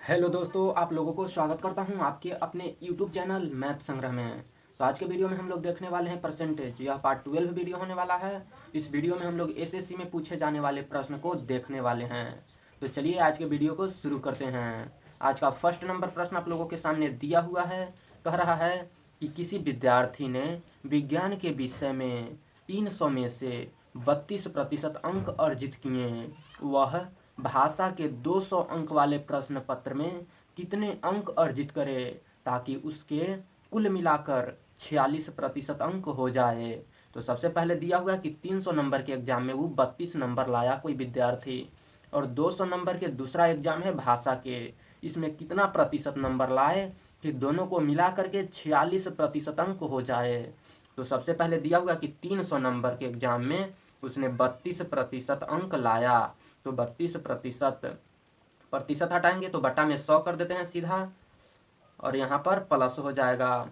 Hello दोस्तों, आप लोगों को स्वागत करता हूं आपके अपने यूट्यूब चैनल मैथ संग्रह में। तो आज के वीडियो में हम लोग देखने वाले हैं परसेंटेज। यह पार्ट 12 वीडियो होने वाला है। इस वीडियो में हम लोग एसएससी में पूछे जाने वाले प्रश्न को देखने वाले हैं। तो चलिए आज के वीडियो को शुरू करते हैं। आज का फर्स्ट नंबर प्रश्न आप लोगों के सामने दिया हुआ है। कह रहा है कि किसी विद्यार्थी ने विज्ञान के विषय में 300 में से 32% अंक अर्जित किए। वह भाषा के 200 अंक वाले प्रश्न पत्र में कितने अंक अर्जित करे ताकि उसके कुल मिलाकर 46% अंक हो जाए। तो सबसे पहले दिया हुआ कि 300 नंबर के एग्जाम में वो 32 नंबर लाया कोई विद्यार्थी, और 200 नंबर के दूसरा एग्जाम है भाषा के, इसमें कितना प्रतिशत नंबर लाए कि दोनों को मिला करके 46% अंक हो जाए। तो सबसे पहले दिया हुआ कि 300 नंबर के एग्जाम में उसने 32% अंक लाया। तो 32% प्रतिशत हटाएंगे तो बटा में 100 कर देते हैं सीधा, और यहाँ पर प्लस हो जाएगा।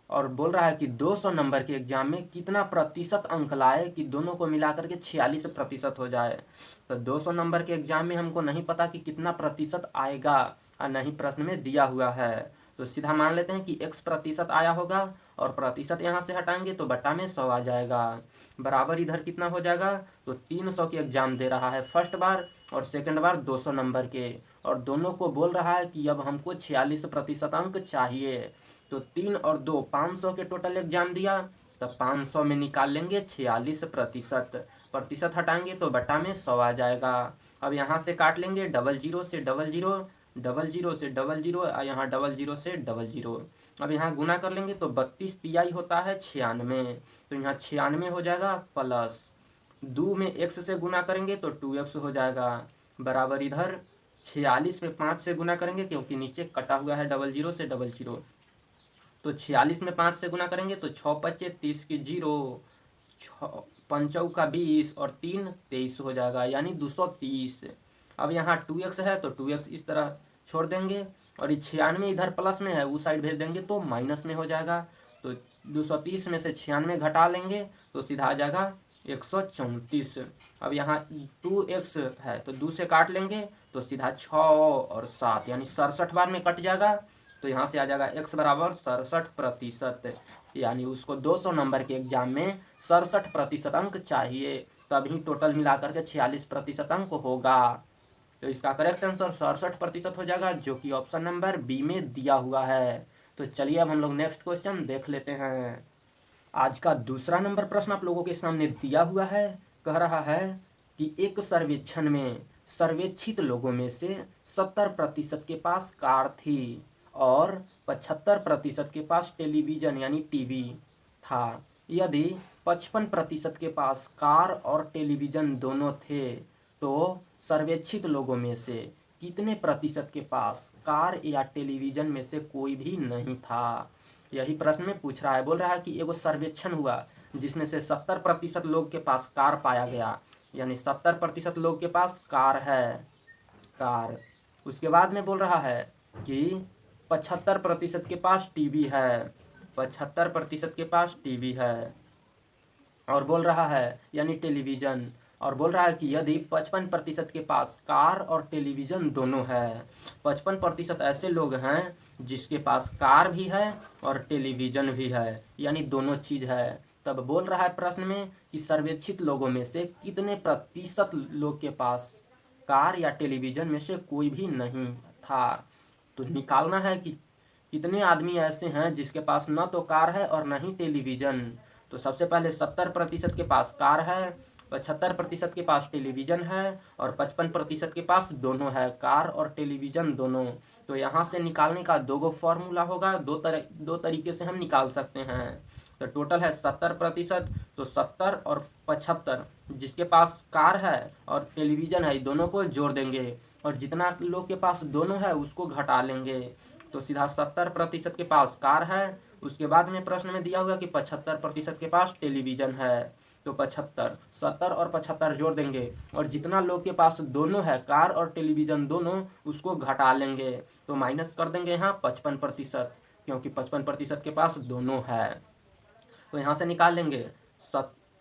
और बोल रहा है कि 200 नंबर के एग्जाम में कितना प्रतिशत अंक लाए कि दोनों को मिला करके 46% हो जाए। तो 200 नंबर के एग्जाम में हमको नहीं पता कि कितना प्रतिशत आएगा और नहीं प्रश्न में दिया हुआ है। तो सीधा मान लेते हैं कि x प्रतिशत आया होगा, और प्रतिशत यहाँ से हटाएंगे तो बटा में 100 आ जाएगा। बराबर इधर कितना हो जाएगा, तो 300 के एग्जाम दे रहा है फर्स्ट बार, और सेकंड बार 200 नंबर के, और दोनों को बोल रहा है कि अब हमको 46% अंक चाहिए। तो 3 और 2 500 के टोटल एग्जाम दिया, तो 500 में निकाल लेंगे 46%। प्रतिशत हटाएंगे तो बटा में 100 आ जाएगा। अब यहाँ से काट लेंगे, डबल जीरो से डबल जीरो, डबल जीरो से डबल जीरो, और यहाँ डबल जीरो से डबल जीरो। अब यहाँ गुना कर लेंगे तो 32 तिहाई होता है 96, तो यहाँ 96 हो जाएगा प्लस 2 में x से गुना करेंगे तो 2x हो जाएगा, बराबर इधर 46 में 5 से गुना करेंगे क्योंकि नीचे कटा हुआ है डबल जीरो से डबल जीरो। तो 46 में 5 से गुना करेंगे तो 6 पच्चे 30 की जीरो, 5 का 20 और 3 23 हो जाएगा, यानी 230। अब यहाँ 2x है तो 2x इस तरह छोड़ देंगे, और ये 96 इधर प्लस में है उस साइड भेज देंगे तो माइनस में हो जाएगा। तो 230 में से 96 घटा लेंगे तो सीधा आ जाएगा 134। अब यहाँ 2x है तो 2 से काट लेंगे तो सीधा 6 और 7 यानी 67 बार में कट जाएगा। तो यहाँ से आ जाएगा x बराबर 67%, यानी उसको 200 नंबर के एग्जाम में 67% अंक चाहिए, तभी टोटल मिलाकर के 46% अंक होगा। तो इसका करेक्ट आंसर 67% हो जाएगा, जो कि ऑप्शन नंबर बी में दिया हुआ है। तो चलिए अब हम लोग नेक्स्ट क्वेश्चन देख लेते हैं। आज का दूसरा नंबर प्रश्न आप लोगों के सामने दिया हुआ है। कह रहा है कि एक सर्वेक्षण में सर्वेक्षित लोगों में से 70% के पास कार थी और 75% के पास टेलीविज़न यानी टीवी था। यदि 55% के पास कार और टेलीविज़न दोनों थे, तो सर्वेक्षित लोगों में से कितने प्रतिशत के पास कार या टेलीविज़न में से कोई भी नहीं था। यही प्रश्न में पूछ रहा है। बोल रहा है कि एगो सर्वेक्षण हुआ जिसमें से 70% लोग के पास कार पाया गया, यानी 70% लोग के पास कार है, कार। उसके बाद में बोल रहा है कि 75% के पास टीवी है, 75% के पास टीवी है, और बोल रहा है यानी टेलीविज़न, और बोल रहा है कि यदि 55% के पास कार और टेलीविज़न दोनों है, 55% ऐसे लोग हैं जिसके पास कार भी है और टेलीविज़न भी है, यानी दोनों चीज़ है। तब बोल रहा है प्रश्न में कि सर्वेक्षित लोगों में से कितने प्रतिशत लोग के पास कार या टेलीविज़न में से कोई भी नहीं था। तो निकालना है कि कितने आदमी ऐसे हैं जिसके पास न तो कार है और न ही टेलीविज़न। तो सबसे पहले 70% के पास कार है, 75% के पास टेलीविज़न है, और 55% के पास दोनों है, कार और टेलीविज़न दोनों। तो यहाँ से निकालने का दो फॉर्मूला होगा, दो तरीके से हम निकाल सकते हैं। तो टोटल है 70%, तो 70 और 75 जिसके पास कार है और टेलीविज़न है दोनों को जोड़ देंगे, और जितना लोग के पास दोनों है उसको घटा लेंगे। तो सीधा 70% के पास कार है। उसके बाद में प्रश्न में दिया हुआ कि 75% के पास टेलीविज़न है। तो 75, 70 और 75 जोड़ देंगे, और जितना लोग के पास दोनों है कार और टेलीविज़न दोनों उसको घटा लेंगे। तो माइनस कर देंगे यहाँ 55%, क्योंकि 55% के पास दोनों है। तो यहाँ से निकाल लेंगे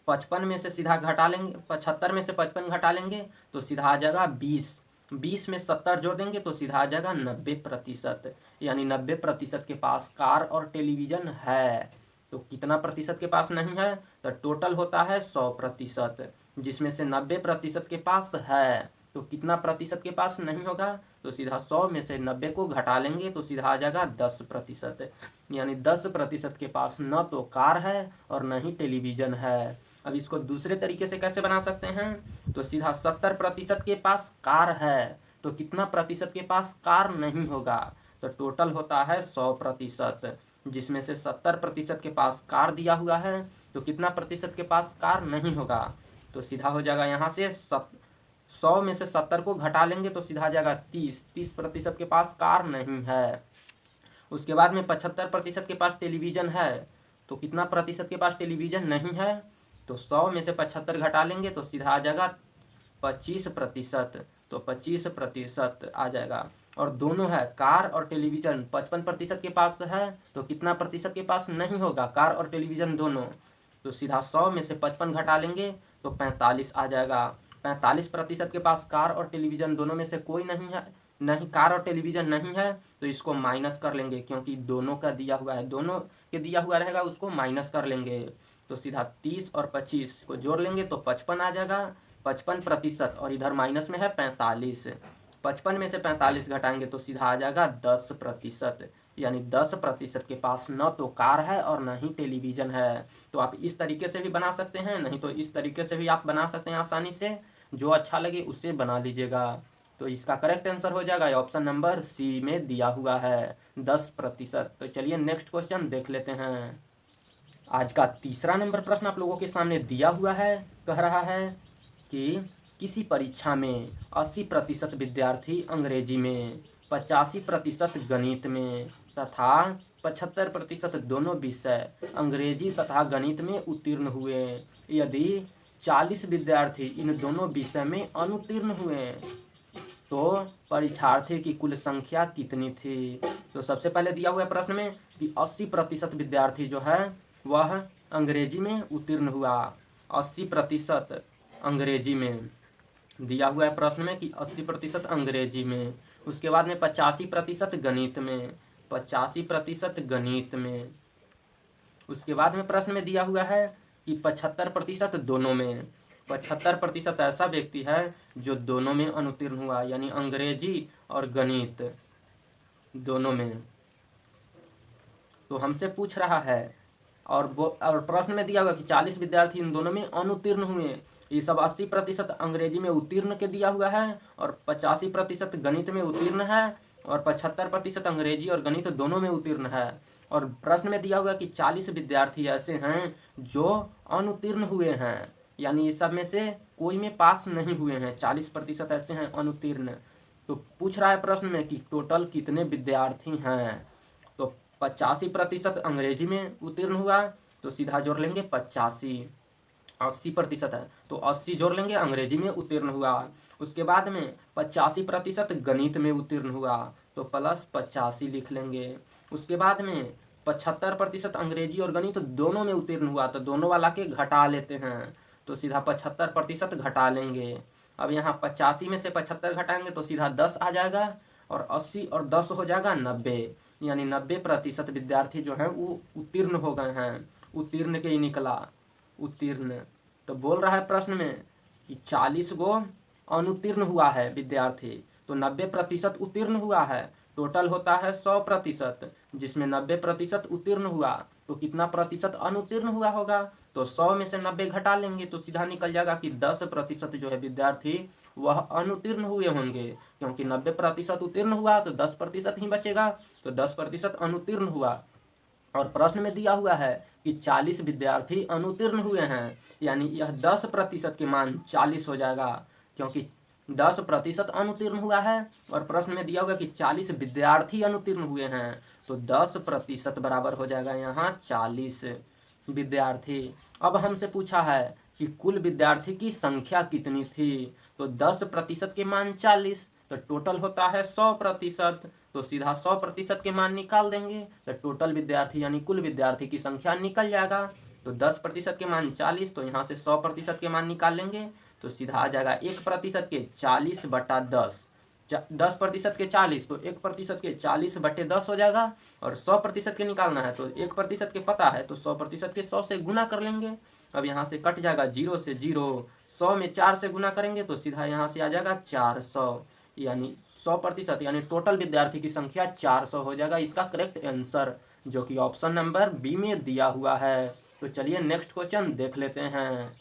55 में से सीधा घटा लेंगे, 75 में से 55 घटा लेंगे तो सीधा आ जाएगा 20, 20 में 70 जोड़ देंगे तो सीधा आ जाएगा 90%, यानी 90% के पास कार और टेलीविज़न है। तो कितना प्रतिशत के पास नहीं है? तो टोटल होता है 100%, जिसमें से 90% के पास है। तो कितना प्रतिशत के पास नहीं होगा? तो सीधा 100 में से 90 को घटा लेंगे तो सीधा आ जाएगा 10%, यानी 10% के पास न तो कार है और न ही टेलीविज़न है। अब इसको दूसरे तरीके से कैसे बना सकते हैं? तो सीधा 70% के पास कार है, तो कितना प्रतिशत के पास कार नहीं होगा? तो टोटल होता है 100%, जिसमें से 70% के पास कार दिया हुआ है, तो कितना प्रतिशत के पास कार नहीं होगा? तो सीधा हो जाएगा यहाँ से 100 में से 70 को घटा लेंगे तो सीधा आ जाएगा 30% के पास कार नहीं है। उसके बाद में 75% के पास टेलीविज़न है, तो कितना प्रतिशत के पास टेलीविज़न नहीं है? तो 100 में से 75 घटा लेंगे तो सीधा आ जाएगा 25%, तो 25% आ जाएगा। और दोनों है कार और टेलीविज़न, 55% के पास है, तो कितना प्रतिशत के पास नहीं होगा? कार और टेलीविज़न दोनों। तो सीधा 100 में से 55 घटा लेंगे तो 45 आ जाएगा। 45% के पास कार और टेलीविज़न दोनों में से कोई नहीं है, नहीं कार और टेलीविज़न नहीं है, तो इसको माइनस कर लेंगे, क्योंकि दोनों का दिया हुआ है, दोनों के दिया हुआ रहेगा, उसको माइनस कर लेंगे। तो सीधा 30 और 25 को जोड़ लेंगे तो 55 आ जाएगा, 55%, और इधर माइनस में है 45। 55 में से 45 घटाएंगे तो सीधा आ जाएगा 10%, यानी 10% के पास न तो कार है और न ही टेलीविज़न है। तो आप इस तरीके से भी बना सकते हैं, नहीं तो इस तरीके से भी आप बना सकते हैं आसानी से, जो अच्छा लगे उससे बना लीजिएगा। तो इसका करेक्ट आंसर हो जाएगा ऑप्शन नंबर सी में दिया हुआ है 10%। तो चलिए नेक्स्ट क्वेश्चन देख लेते हैं। आज का तीसरा नंबर प्रश्न आप लोगों के सामने दिया हुआ है। कह रहा है कि किसी परीक्षा में 80% विद्यार्थी अंग्रेजी में, 85% गणित में तथा 75% दोनों विषय अंग्रेजी तथा गणित में उत्तीर्ण हुए। यदि 40 विद्यार्थी इन दोनों विषय में अनुत्तीर्ण हुए तो परीक्षार्थी की कुल संख्या कितनी थी? तो सबसे पहले दिया हुआ है प्रश्न में कि 80% विद्यार्थी जो है वह अंग्रेजी में उत्तीर्ण हुआ। 80% अंग्रेजी में दिया हुआ है प्रश्न में कि 80% अंग्रेजी में। उसके बाद में 85% गणित में, 85% गणित में। उसके बाद में प्रश्न में दिया हुआ है कि 75% दोनों में। 75% ऐसा व्यक्ति है जो दोनों में अनुत्तीर्ण हुआ, यानी अंग्रेजी और गणित दोनों में। तो हमसे पूछ रहा है और प्रश्न में दिया हुआ कि 40 विद्यार्थी इन दोनों में अनुत्तीर्ण हुए। ये सब 80% अंग्रेजी में उत्तीर्ण के दिया हुआ है और 85% गणित में उत्तीर्ण है और 75% अंग्रेजी और गणित दोनों में उत्तीर्ण है। और प्रश्न में दिया हुआ कि 40 विद्यार्थी ऐसे हैं जो अनुत्तीर्ण हुए हैं, यानी इस सब में से कोई में पास नहीं हुए हैं। 40% ऐसे हैं अनुत्तीर्ण। तो पूछ रहा है प्रश्न में कि टोटल कितने विद्यार्थी हैं? तो 85% अंग्रेजी में उत्तीर्ण हुआ, तो सीधा जोड़ लेंगे 85। 80% है तो 80 जोड़ लेंगे, अंग्रेजी में उत्तीर्ण हुआ। उसके बाद में 85% गणित में उत्तीर्ण हुआ, तो प्लस 85 लिख लेंगे। उसके बाद में 75% अंग्रेजी और गणित दोनों में उत्तीर्ण हुआ, तो दोनों वाला के घटा लेते हैं, तो सीधा 75% घटा लेंगे। अब यहाँ 85 में से 75 घटाएंगे तो सीधा 10 आ जाएगा, और 80 और 10 हो जाएगा 90, यानी 90% विद्यार्थी जो हैं वो उत्तीर्ण हो गए हैं। उत्तीर्ण के ही निकला उत्तीर्ण। तो बोल रहा है प्रश्न में कि 40 गो अनुत्तीर्ण हुआ है विद्यार्थी, तो 90% उत्तीर्ण हुआ है। टोटल होता है 100%, जिसमें 90% उत्तीर्ण हुआ, तो कितना प्रतिशत अनुत्तीर्ण हुआ होगा? तो 100 में से 90 घटा लेंगे तो सीधा निकल जाएगा कि 10% जो है विद्यार्थी वह अनुत्तीर्ण हुए होंगे, क्योंकि 90% उत्तीर्ण हुआ तो 10% ही बचेगा, तो 10% अनुत्तीर्ण हुआ। और प्रश्न में दिया हुआ है कि 40 विद्यार्थी अनुत्तीर्ण हुए हैं, यानी यह 10% के मान 40 हो जाएगा, क्योंकि 10% अनुत्तीर्ण हुआ है। और प्रश्न में दिया हुआ है कि 40 विद्यार्थी अनुत्तीर्ण हुए हैं, तो 10% बराबर हो जाएगा यहाँ 40 विद्यार्थी। अब हमसे पूछा है कि कुल विद्यार्थी की संख्या कितनी थी? तो 10% के मान 40, तो टोटल होता है 100%, तो सीधा 100% के मान निकाल देंगे, तो टोटल विद्यार्थी यानी कुल विद्यार्थी की संख्या निकल जाएगा। तो 10% के मान 40, तो यहाँ से 100% के मान निकाल लेंगे, तो सीधा आ जाएगा 1% के 40/10, 10% के 40, तो 1% के 40/10 हो जाएगा। और 100% के निकालना है तो 1% के पता है, तो 100% के 100 से गुना कर लेंगे। अब यहाँ से कट जाएगा 0 से 0, 100 में 4 से गुना करेंगे तो सीधा यहाँ से आ जाएगा 400, यानी 100%, यानी टोटल विद्यार्थी की संख्या 400 हो जाएगा इसका करेक्ट आंसर, जो कि ऑप्शन नंबर बी में दिया हुआ है। तो चलिए नेक्स्ट क्वेश्चन देख लेते हैं।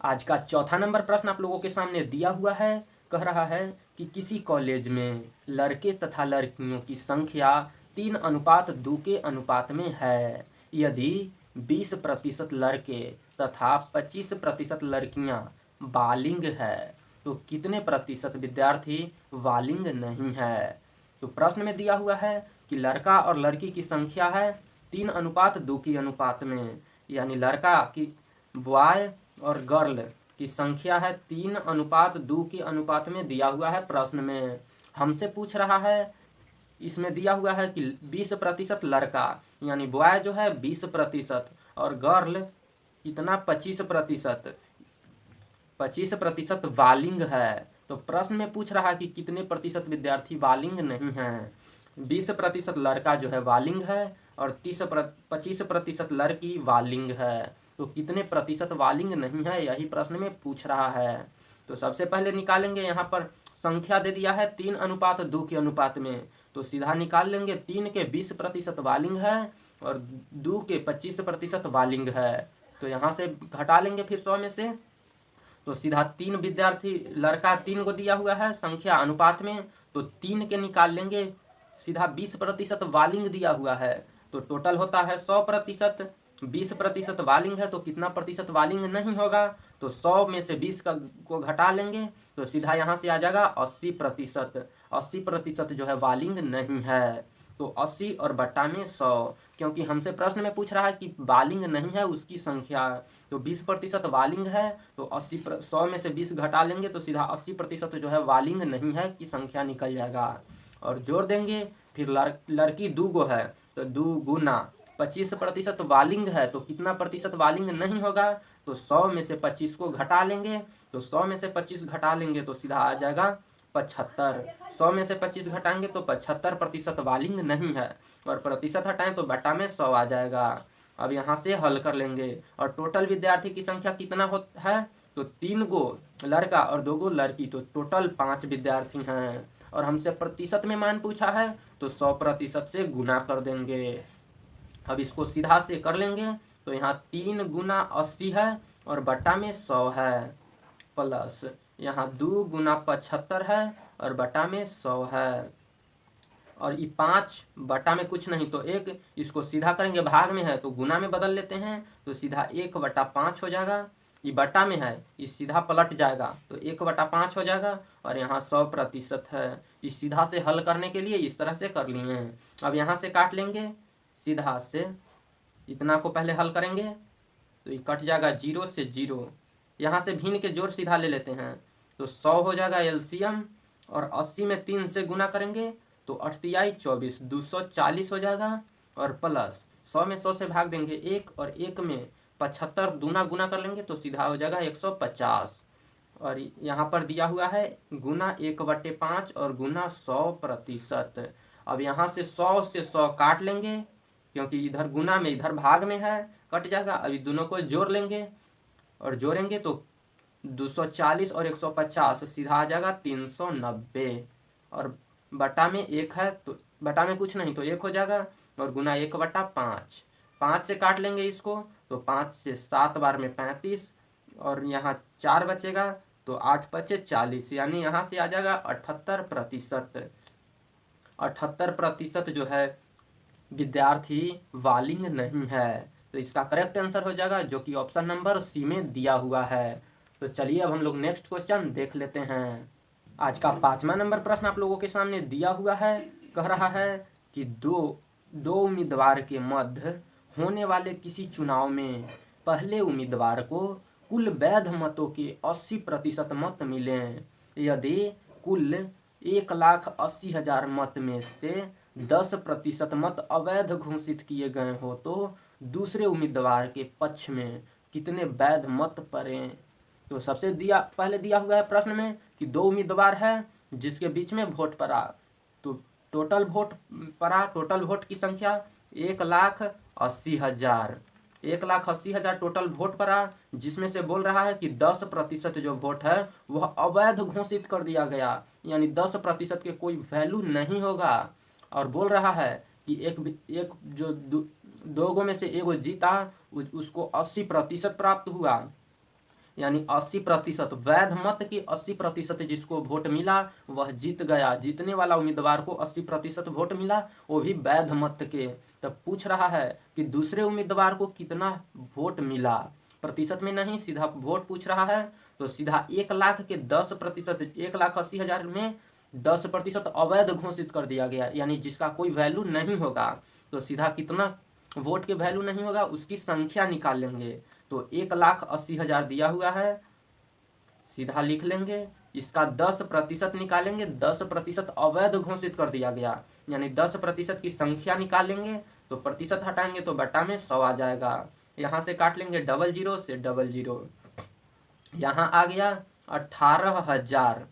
आज का चौथा नंबर प्रश्न आप लोगों के सामने दिया हुआ है। कह रहा है कि किसी कॉलेज में लड़के तथा लड़कियों की संख्या 3:2 के अनुपात में है। यदि 20% लड़के तथा 25% लड़कियां बालिग है तो कितने प्रतिशत विद्यार्थी बालिग नहीं है। तो प्रश्न में दिया हुआ है कि लड़का और लड़की की संख्या है 3:2 के अनुपात में, यानी लड़का की बॉय और गर्ल की संख्या है 3:2 के अनुपात में दिया हुआ है। प्रश्न में हमसे पूछ रहा है, इसमें दिया हुआ है कि 20% लड़का यानी बॉय जो है 20% और गर्ल कितना 25% बालिग है। तो प्रश्न में पूछ रहा है कि कितने प्रतिशत विद्यार्थी बालिग नहीं हैं। 20% लड़का जो है बालिग है और 25% लड़की बालिग है, तो कितने प्रतिशत बालिग नहीं है, यही प्रश्न में पूछ रहा है। तो सबसे पहले निकालेंगे, यहाँ पर संख्या दे दिया है 3:2 के अनुपात में, तो सीधा निकाल लेंगे। 3 के 20% बालिग है और 2 के 25% बालिग है, तो यहाँ से घटा लेंगे फिर 100 में से। तो सीधा 3 विद्यार्थी लड़का 3 को दिया हुआ है संख्या अनुपात में, तो 3 के निकाल लेंगे। सीधा 20% बालिग दिया हुआ है, तो टोटल होता है 100%। 20% बालिग है तो कितना प्रतिशत बालिग नहीं होगा, तो 100 में से 20 को घटा लेंगे, तो सीधा यहाँ से आ जाएगा 80%। 80% जो है बालिग नहीं है, तो 80 और बट्टा में 100, क्योंकि हमसे प्रश्न में पूछ रहा है कि बालिग नहीं है उसकी संख्या, तो 20% बालिग है तो 100 में से 20 घटा लेंगे, तो सीधा 80% जो है बालिग नहीं है की संख्या निकल जाएगा। और जोड़ देंगे, फिर लड़की 2 गो है तो 2 गुना 25% बालिग है तो कितना प्रतिशत बालिग नहीं होगा, तो 100 में से 25 को घटा लेंगे, तो 100 में से 25 घटा लेंगे तो सीधा आ जाएगा 75। 100 में से 25 घटाएंगे तो 75% बालिग नहीं है, और प्रतिशत हटाएं तो बटा में 100 आ जाएगा। अब यहाँ से हल कर लेंगे, और टोटल विद्यार्थी की संख्या कितना है, तो 3 गो लड़का और 2 गो लड़की, तो टोटल 5 विद्यार्थी हैं। और हमसे प्रतिशत में मान पूछा है तो 100% से गुना कर देंगे। अब इसको सीधा से कर लेंगे, तो यहाँ 3 गुना 80 है और बटा में 100 है, प्लस यहाँ 2 गुना 75 है और बटा में 100 है, और ये 5 बटा में कुछ नहीं तो 1, इसको सीधा करेंगे, भाग में है तो गुना में बदल लेते हैं, तो सीधा 1/5 हो जाएगा। ये बटा में है, ये सीधा पलट जाएगा तो 1/5 हो जाएगा, और यहाँ 100% है। इस सीधा से हल करने के लिए इस तरह से कर लिए हैं। अब यहाँ से काट लेंगे, सीधा से इतना को पहले हल करेंगे तो ये कट जाएगा 0 से 0। यहाँ से भिन्न के जोड़ सीधा ले लेते हैं, तो 100 हो जाएगा एलसीएम, और 80 में 3 से गुना करेंगे तो 8×3 = 24, 240 हो जाएगा, और प्लस 100 में 100 से भाग देंगे 1, और 1 में 75 दूना गुना कर लेंगे तो सीधा हो जाएगा 150। और यहाँ पर दिया हुआ है गुना 1/5 और गुना 100%। अब यहाँ से 100 से 100 काट लेंगे, क्योंकि इधर गुना में इधर भाग में है, कट जाएगा। अभी दोनों को जोड़ लेंगे, और जोड़ेंगे तो 240 और 150 सीधा आ जाएगा 390, और बटा में 1 है तो बटा में कुछ नहीं तो 1 हो जाएगा, और गुना 1/5। 5 से काट लेंगे इसको, तो 5 से 7 बार में 35, और यहाँ 4 बचेगा तो 8 बचे 40, यानी यहाँ से आ जाएगा 78%। 78% जो है विद्यार्थी बालिग नहीं है, तो इसका करेक्ट आंसर हो जाएगा, जो कि ऑप्शन नंबर सी में दिया हुआ है। तो चलिए अब हम लोग नेक्स्ट क्वेश्चन देख लेते हैं। आज का 5वां नंबर प्रश्न आप लोगों के सामने दिया हुआ है। कह रहा है कि दो उम्मीदवार के मध्य होने वाले किसी चुनाव में पहले उम्मीदवार को कुल वैध मतों के 80% मत मिलें। यदि कुल 1,80,000 मत में से 10% मत अवैध घोषित किए गए हो तो दूसरे उम्मीदवार के पक्ष में कितने वैध मत पड़े। तो सबसे पहले दिया हुआ है प्रश्न में कि 2 उम्मीदवार है, जिसके बीच में वोट पड़ा। तो टोटल वोट पड़ा, टोटल वोट की संख्या 1,80,000। 1,80,000 टोटल वोट पड़ा, जिसमें से बोल रहा है कि 10% जो वोट है वह अवैध घोषित कर दिया गया, यानी 10% के कोई वैल्यू नहीं होगा। और बोल रहा है कि एक जो दोगो में से एगो जीता उसको 80% प्राप्त हुआ, यानी 80% वैध मत की 80% जिसको वोट मिला वह जीत गया। जीतने वाला उम्मीदवार को 80% वोट मिला, वो भी वैध मत के। तब पूछ रहा है कि दूसरे उम्मीदवार को कितना वोट मिला, प्रतिशत में नहीं, सीधा वोट पूछ रहा है। तो सीधा 1,00,000 के 10%, 1,80,000 में 10% अवैध घोषित कर दिया गया, यानी जिसका कोई वैल्यू नहीं होगा। तो सीधा कितना वोट के वैल्यू नहीं होगा उसकी संख्या निकाल लेंगे। तो 1,80,000 दिया हुआ है, सीधा लिख लेंगे। इसका 10% निकालेंगे, 10% अवैध घोषित कर दिया गया, यानी 10% की संख्या निकालेंगे। तो प्रतिशत हटाएंगे तो बटा में 100 आ जाएगा। यहाँ से काट लेंगे 00 से 00, यहाँ आ गया 18,000।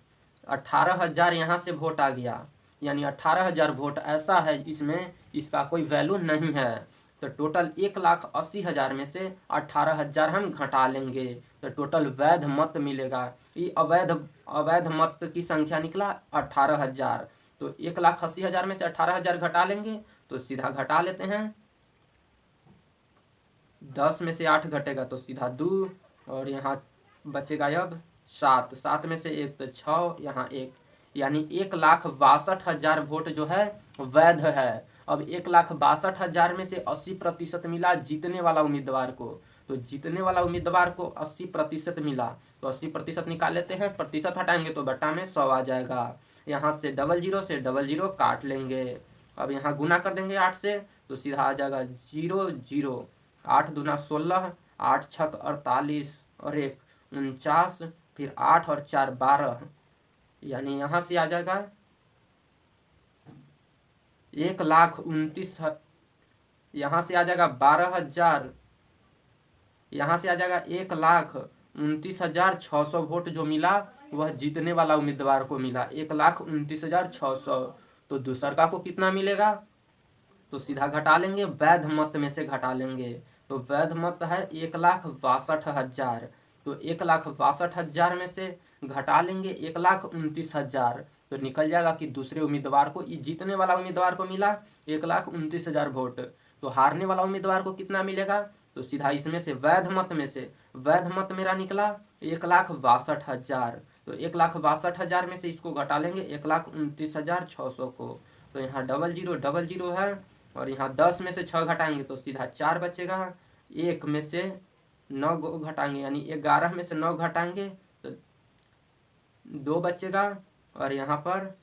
18,000 यहाँ से वोट आ गया, यानी 18,000 वोट ऐसा है इसमें इसका कोई वैल्यू नहीं है। तो टोटल 1,80,000 में से 18,000 हम घटा लेंगे तो टोटल वैध मत मिलेगा। ये अवैध मत की संख्या निकला 18,000। तो 1,80,000 में से 18,000 घटा लेंगे तो सीधा घटा लेते हैं। 10 में से 8 घटेगा तो सीधा 2, और यहाँ बचेगा अब 7, 7 में से 1 तो 6, यहाँ 1, यानी 1,62,000 वोट जो है वैध है। अब 1,62,000 में से 80% मिला जीतने वाला उम्मीदवार को। तो जीतने वाला उम्मीदवार को 80% मिला, तो 80% निकाल लेते हैं, प्रतिशत हटाएंगे तो बटा में 100 आ जाएगा। यहाँ से 00 से 00 काट लेंगे। अब यहाँ गुना कर देंगे 8 से तो सीधा आ जाएगा 00। 8 दूना 16, 8 छक 48 और 1 49, फिर 8 और 4 12, यानी यहाँ से आ जाएगा 1,29,000। यहाँ से आ जाएगा 12,000, यहाँ से आ जाएगा 1,29,600 वोट जो मिला वह जीतने वाला उम्मीदवार को मिला, 1,29,600। तो दूसरका को कितना मिलेगा, तो सीधा घटा लेंगे, वैध मत में से घटा लेंगे। तो वैध मत है 1,62,000, तो 1,62,000 में से घटा लेंगे 1,29,000, तो निकल जाएगा कि दूसरे उम्मीदवार को, जीतने वाला उम्मीदवार को मिला 1,29,000 वोट। तो हारने वाला उम्मीदवार को कितना मिलेगा, तो सीधा इसमें से वैध मत में से, वैध मत मेरा निकला 1,62,000। तो 1,62,000 में से इसको घटा लेंगे 1,29,600 को। तो यहाँ 0000 है, और यहाँ 10 में से 6 घटाएंगे तो सीधा 4 बचेगा। 1 में से 9 घटाएंगे, यानी 11 में से 9 घटाएंगे तो 2 बचेगा, और यहाँ पर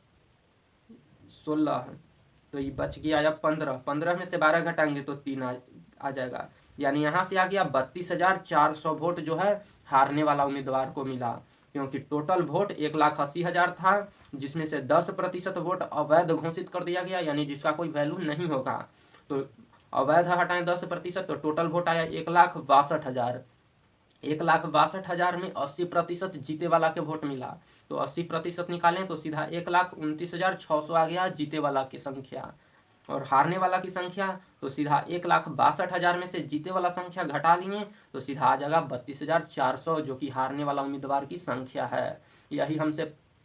16, तो ये बच गया अब 15। 15 में से 12 घटाएंगे तो 3 आ जाएगा, यानी यहाँ से आ गया 32,400 वोट जो है हारने वाला उम्मीदवार को मिला। क्योंकि टोटल वोट 1,80,000 था, जिसमें से 10% वोट अवैध घोषित कर दिया गया, यानी जिसका कोई वैल्यू नहीं होगा। तो अवैध हटाएं 10%, तो टोटल वोट आया 1,62,000। 1,62,000 में 80% जीते वाला के वोट मिला, तो 80% निकालें तो सीधा 1,29,600 आ गया जीते वाला की संख्या। और हारने वाला की संख्या तो सीधा 1,62,000 में से जीते वाला संख्या घटा लिए तो सीधा आ जाएगा 32,400, जो कि हारने वाला उम्मीदवार की संख्या है। यही हमसे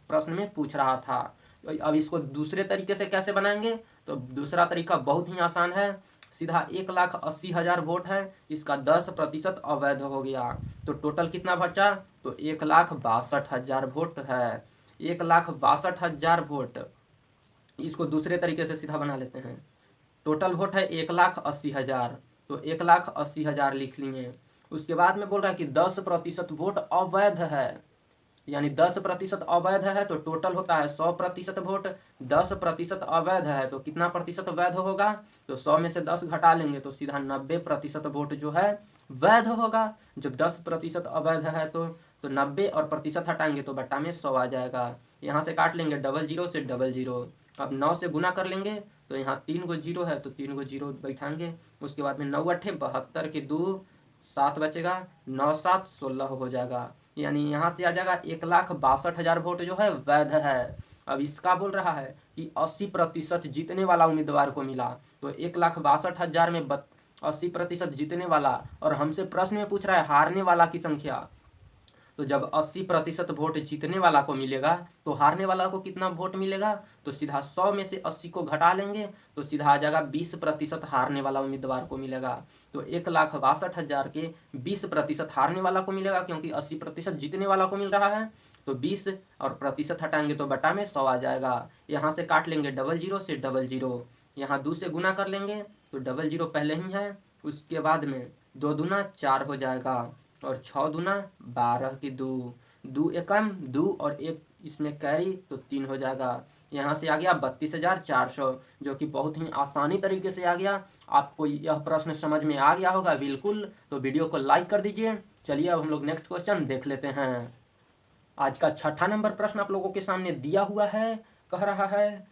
प्रश्न में पूछ रहा था। अब इसको दूसरे तरीके से कैसे बनाएंगे, तो दूसरा तरीका बहुत ही आसान है। सीधा 1,80,000 वोट है, इसका 10% अवैध हो गया, तो टोटल कितना बचा, तो 1,62,000 वोट है। 1,62,000 वोट, इसको दूसरे तरीके से सीधा बना लेते हैं। टोटल वोट है 1,80,000, तो 1,80,000 लिख लिए। उसके बाद में बोल रहा है कि 10% वोट अवैध है, यानी 10% अवैध है तो टोटल होता है 100% वोट। 10% अवैध है तो कितना प्रतिशत वैध होगा, तो 100 में से 10 घटा लेंगे तो सीधा 90% वोट जो है वैध होगा। जब 10% अवैध है तो 90 और प्रतिशत हटाएंगे तो बट्टा में 100 आ जाएगा। यहाँ से काट लेंगे 00 से 00। अब 9 से गुना कर लेंगे तो यहाँ 3 गो 0 है तो 3 गो 0 बैठाएंगे। उसके बाद में 9 अट्ठे 72 के 2 7 बचेगा, 9 7 16 हो जाएगा। यानी यहाँ से आ जाएगा 1,62,000 वोट जो है वैध है। अब इसका बोल रहा है कि 80% जीतने वाला उम्मीदवार को मिला, तो 1,62,000 में 80% जीतने वाला, और हमसे प्रश्न में पूछ रहा है हारने वाला की संख्या। तो जब 80% वोट जीतने वाला को मिलेगा तो हारने वाला को कितना वोट मिलेगा, तो सीधा 100 में से 80 को घटा लेंगे तो सीधा आ जाएगा 20% हारने वाला उम्मीदवार को मिलेगा। तो 1,62,000 के 20% हारने वाला को मिलेगा, क्योंकि 80% जीतने वाला को मिल रहा है। तो 20 और प्रतिशत हटाएंगे तो बटा में 100 आ जाएगा। यहाँ से काट लेंगे 00 से 00, यहाँ 2 से गुना कर लेंगे तो 00 पहले ही है, उसके बाद में 2 दूना 4 हो जाएगा और 6 दूना 12 की 2, 2 एकम 2 और 1 इसमें कैरी तो 3 हो जाएगा। यहाँ से आ गया 32,400, जो कि बहुत ही आसानी तरीके से आ गया। आपको यह प्रश्न समझ में आ गया होगा बिल्कुल, तो वीडियो को लाइक कर दीजिए। चलिए अब हम लोग नेक्स्ट क्वेश्चन देख लेते हैं। आज का 6ठा नंबर प्रश्न आप लोगों के सामने दिया हुआ है। कह रहा है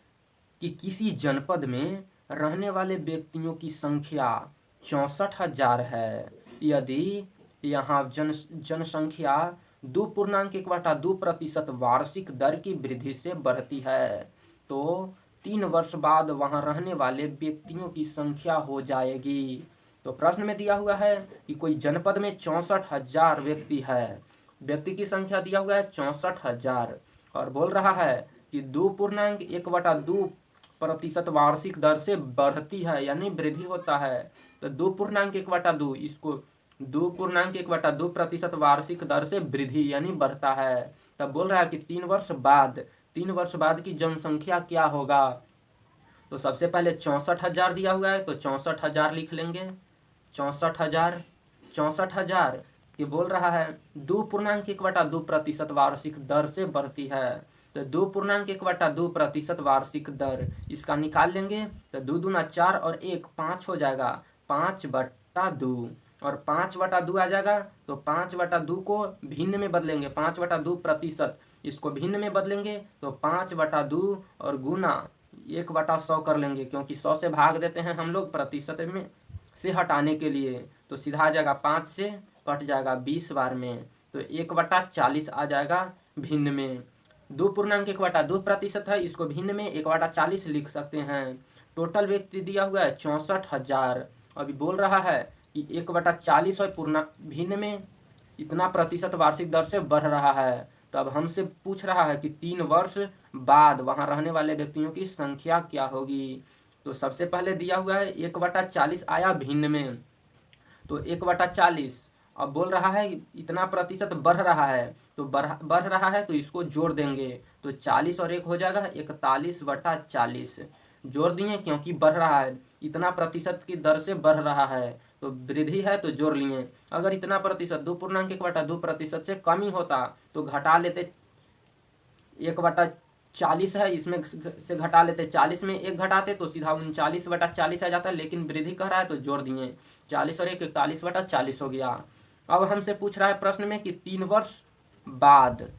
कि किसी जनपद में रहने वाले व्यक्तियों की संख्या 64,000 है, यदि यहाँ जनसंख्या 2.1/2% वार्षिक दर की वृद्धि से बढ़ती है तो 3 वर्ष बाद वहाँ रहने वाले व्यक्तियों की संख्या हो जाएगी। तो प्रश्न में दिया हुआ है कि कोई जनपद में 64,000 व्यक्ति है, व्यक्ति की संख्या दिया हुआ है 64,000, और बोल रहा है कि 2.1/2% वार्षिक दर से बढ़ती है, यानी वृद्धि होता है। तो 2.1/2, इसको 2.1/2% वार्षिक दर से वृद्धि यानी बढ़ता है। तब बोल रहा है कि 3 वर्ष बाद की जनसंख्या क्या होगा। तो सबसे पहले 64,000 दिया हुआ है तो 64,000 लिख लेंगे। 64,000 ये बोल रहा है 2.1/2% वार्षिक दर से बढ़ती है। तो 2.1/2% वार्षिक दर इसका निकाल लेंगे तो 2 दूना 4 और 1 5 हो जाएगा, 5/2, और 5/2 आ जाएगा। तो 5/2 को भिन्न में बदलेंगे, 5/2% इसको भिन्न में बदलेंगे तो 5/2 और गुना 1/100 कर लेंगे, क्योंकि 100 से भाग देते हैं हम लोग प्रतिशत में से हटाने के लिए। तो सीधा आ जाएगा 5 से कट जाएगा 20 बार में, तो 1/40 आ जाएगा भिन्न में। 2.1/2% है, इसको भिन्न में 1/40 लिख सकते हैं। टोटल व्यक्ति दिया हुआ है 64,000। अभी बोल रहा है कि 1/40 और पूर्ण भिन्न में इतना प्रतिशत वार्षिक दर से बढ़ रहा है। तो अब हमसे पूछ रहा है कि 3 वर्ष बाद वहाँ रहने वाले व्यक्तियों की संख्या क्या होगी। तो सबसे पहले दिया हुआ है 1/40 आया भिन्न में, तो 1/40। अब बोल रहा है इतना प्रतिशत बढ़ रहा है, तो बढ़ रहा है तो इसको जोड़ देंगे तो 40 और 1 हो जाएगा 41/40। जोड़ दिए क्योंकि बढ़ रहा है, इतना प्रतिशत की दर से बढ़ रहा है तो वृद्धि है तो जोड़ लिए। अगर इतना प्रतिशत 2.1/2% से कम ही होता तो घटा लेते, 1/40 है इसमें से घटा लेते, 40 में 1 घटाते तो सीधा 39/40 आ जाता, लेकिन वृद्धि कर रहा है तो जोड़ दिए 40 और 1 41/40 हो गया। अब हमसे पूछ रहा है प्रश्न में कि 3 वर्ष बाद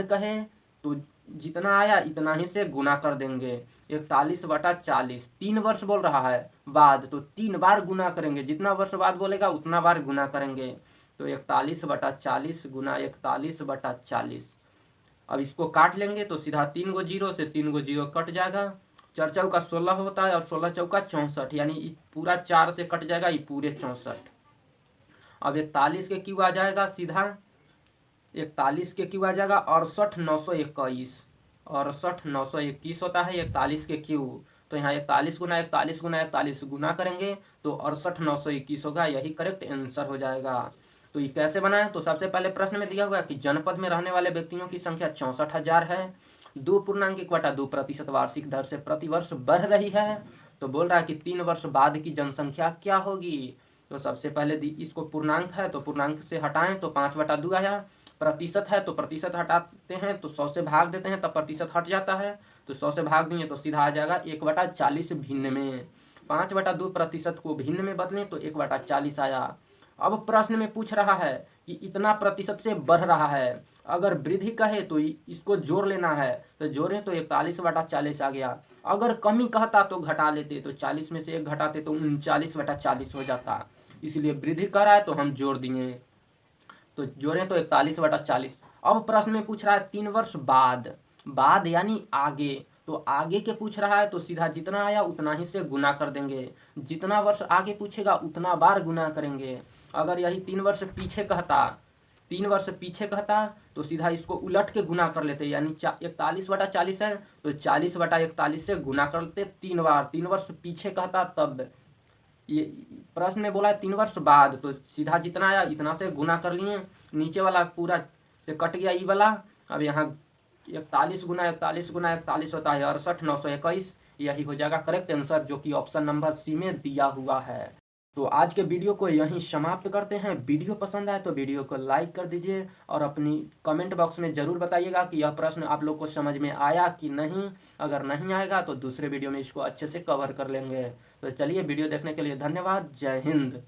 कहे तो जितना आया इतना ही से गुना कर देंगे, 41/40। 3 वर्ष बोल रहा है बाद, तो 3 बार गुना करेंगे, जितना वर्ष बाद बोलेगा उतना बार गुना करेंगे। तो 41/40 गुना 41/40। अब इसको काट लेंगे तो सीधा 3 गो जीरो से 3 गो जीरो कट जाएगा। 4 चौका 16 होता है और 16 चौका 64, यानी पूरा 4 से कट जाएगा, ये पूरे 64। अब 41 के क्यू आ जाएगा सीधा, 41 के क्यू आ जाएगा 68,921, 68,921 होता है 41 के क्यू। तो यहाँ 41 गुना 41 गुना 41 गुना करेंगे तो 68,921 होगा, यही करेक्ट आंसर हो जाएगा। तो ये कैसे बना है, तो सबसे पहले प्रश्न में दिया हुआ है कि जनपद में रहने वाले व्यक्तियों की संख्या 64,000 है, 2.1/2% वार्षिक दर से प्रतिवर्ष बढ़ रही है। तो बोल रहा है कि 3 वर्ष बाद की जनसंख्या क्या होगी। तो सबसे पहले इसको पूर्णांक है तो पूर्णांक से हटाएं तो 5/2 आया, प्रतिशत है तो प्रतिशत हटाते हैं तो 100 से भाग देते हैं तब प्रतिशत हट जाता है, तो 100 से भाग देंगे तो सीधा आ जाएगा 1/40 भिन्न में। 5/2% को भिन्न में बदलें तो 1/40 आया। अब प्रश्न में पूछ रहा है कि इतना प्रतिशत से बढ़ रहा है, अगर वृद्धि कहे तो इसको जोड़ लेना है, तो जोड़ें तो 41/40 आ गया। अगर कमी कहता तो घटा लेते, तो 40 में से 1 घटाते तो 39/40 हो जाता, इसलिए वृद्धि कर रहा है तो हम जोड़ दिए, तो जोड़ें तो 41/40। अब प्रश्न में पूछ रहा है 3 वर्ष बाद, बाद यानी आगे, तो आगे के पूछ रहा है तो सीधा जितना आया उतना ही से गुना कर देंगे। जितना वर्ष आगे पूछेगा उतना बार गुना करेंगे। अगर यही 3 वर्ष पीछे कहता, 3 वर्ष पीछे कहता तो सीधा इसको उलट के गुना कर लेते, यानी 41/40 है तो 40/41 से गुना कर लेते 3 बार। 3 वर्ष पीछे कहता तब, ये प्रश्न में बोला है 3 वर्ष बाद, तो सीधा जितना आया इतना से गुना कर लिए, नीचे वाला पूरा से कट गया ई वाला। अब यहाँ 41 × 41 × 41 होता है 68,921। यही हो जाएगा करेक्ट आंसर, जो कि ऑप्शन नंबर सी में दिया हुआ है। तो आज के वीडियो को यहीं समाप्त करते हैं। वीडियो पसंद आए तो वीडियो को लाइक कर दीजिए और अपनी कमेंट बॉक्स में ज़रूर बताइएगा कि यह प्रश्न आप लोग को समझ में आया कि नहीं। अगर नहीं आएगा तो दूसरे वीडियो में इसको अच्छे से कवर कर लेंगे। तो चलिए, वीडियो देखने के लिए धन्यवाद। जय हिंद।